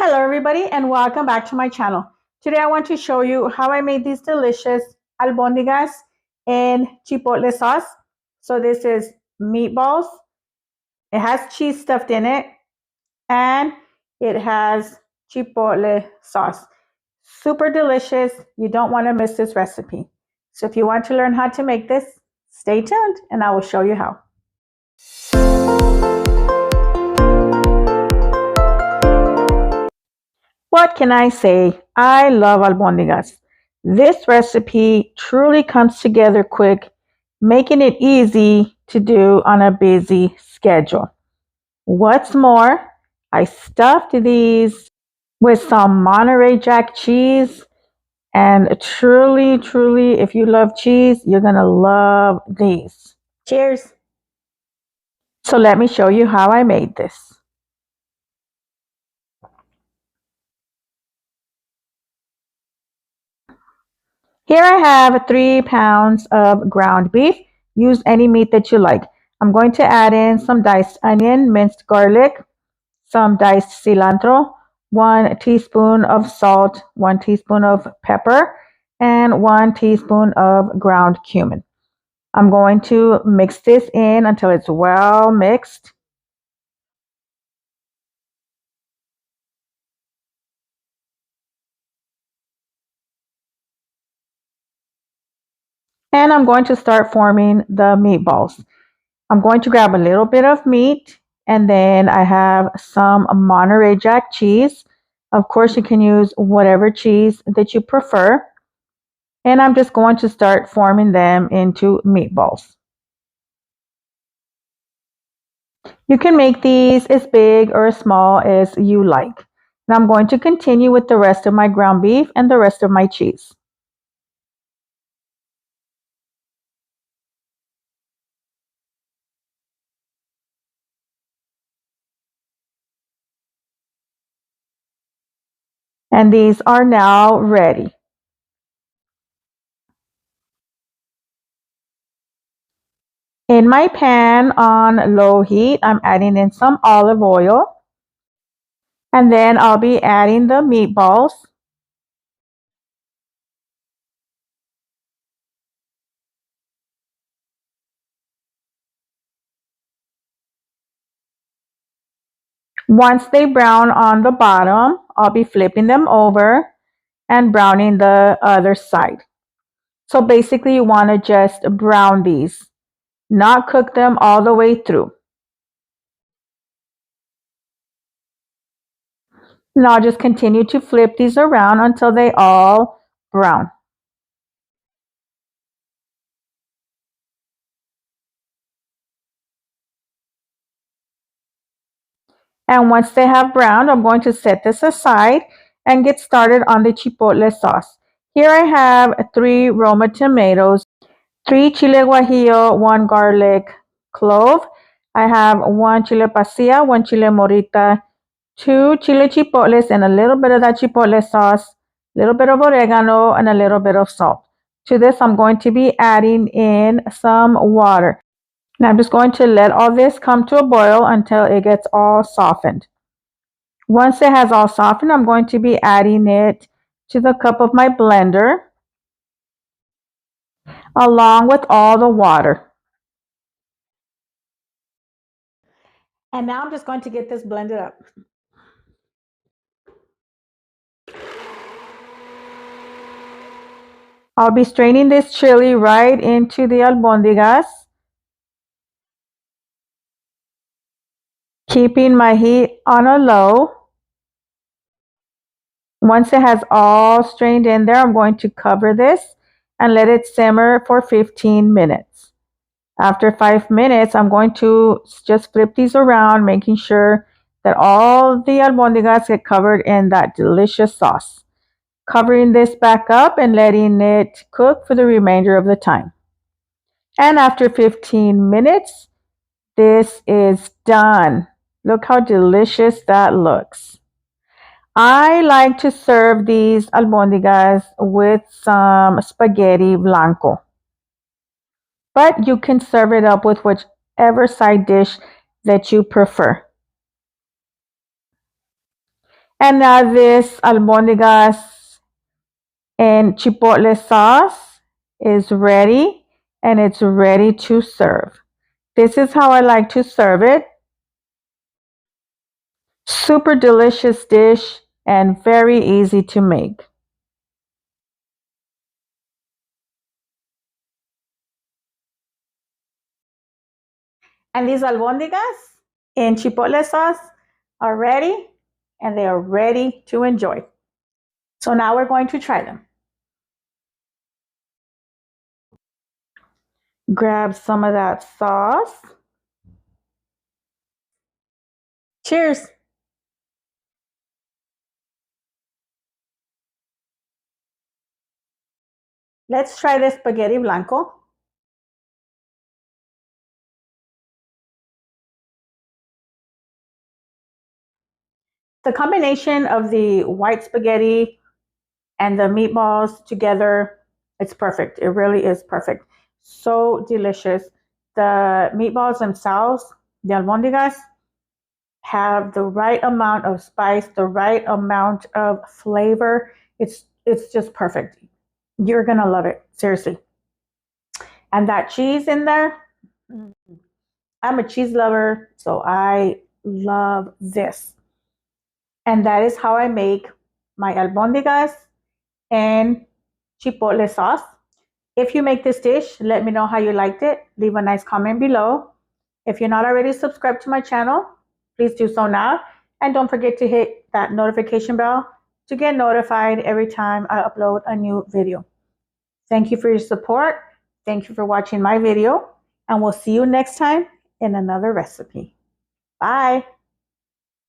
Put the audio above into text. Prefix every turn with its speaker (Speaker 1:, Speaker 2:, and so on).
Speaker 1: Hello everybody and welcome back to my channel. Today I want to show you how I made these delicious albondigas in chipotle sauce. So this is meatballs. It has cheese stuffed in it and it has chipotle sauce. Super delicious. You don't want to miss this recipe. So if you want to learn how to make this, stay tuned and I will show you how. What can I say? I love albondigas. This recipe truly comes together quick, making it easy to do on a busy schedule. What's more, I stuffed these with some Monterey Jack cheese, and truly, if you love cheese, you're gonna love these. Cheers! So let me show you how I made this. Here I have 3 pounds of ground beef. Use any meat that you like. I'm going to add in some diced onion, minced garlic, some diced cilantro, 1 teaspoon of salt, 1 teaspoon of pepper, and 1 teaspoon of ground cumin. I'm going to mix this in until it's well mixed. And I'm going to start forming the meatballs. I'm going to grab a little bit of meat and then I have some Monterey Jack cheese. Of course, you can use whatever cheese that you prefer. And I'm just going to start forming them into meatballs. You can make these as big or as small as you like. And I'm going to continue with the rest of my ground beef and the rest of my cheese. And these are now ready. In my pan on low heat, I'm adding in some olive oil. And then I'll be adding the meatballs. Once they brown on the bottom, I'll be flipping them over and browning the other side. So basically you want to just brown these, not cook them all the way through. And I'll just continue to flip these around until they all brown. And once they have browned, I'm going to set this aside and get started on the chipotle sauce. Here I have 3 Roma tomatoes, 3 chile guajillo, 1 garlic clove. I have 1 chile pasilla, 1 chile morita, 2 chile chipotles, and a little bit of that chipotle sauce, a little bit of oregano, and a little bit of salt. To this, I'm going to be adding in some water. And I'm just going to let all this come to a boil until it gets all softened. Once it has all softened, I'm going to be adding it to the cup of my blender along with all the water. And now I'm just going to get this blended up. I'll be straining this chili right into the albondigas, keeping my heat on a low. Once it has all strained in there, I'm going to cover this and let it simmer for 15 minutes. After 5 minutes, I'm going to just flip these around, making sure that all the albondigas get covered in that delicious sauce. Covering this back up and letting it cook for the remainder of the time. And after 15 minutes, this is done. Look how delicious that looks. I like to serve these albondigas with some spaghetti blanco. But you can serve it up with whichever side dish that you prefer. And now this albondigas and chipotle sauce is ready, and it's ready to serve. This is how I like to serve it. Super delicious dish and very easy to make. And these albondigas in chipotle sauce are ready, and they are ready to enjoy. So now we're going to try them. Grab some of that sauce. Cheers. Let's try the spaghetti blanco. The combination of the white spaghetti and the meatballs together, it's perfect. It really is perfect. So delicious. The meatballs themselves, the albondigas, have the right amount of spice, the right amount of flavor. It's just perfect. You're gonna love it, seriously. And that cheese in there, I'm a cheese lover, so I love this. And that is how I make my albondigas and chipotle sauce. If you make this dish, let me know how you liked it. Leave a nice comment below. If you're not already subscribed to my channel, please do so now. And don't forget to hit that notification bell to get notified every time I upload a new video. Thank you for your support. Thank you for watching my video. And we'll see you next time in another recipe. Bye.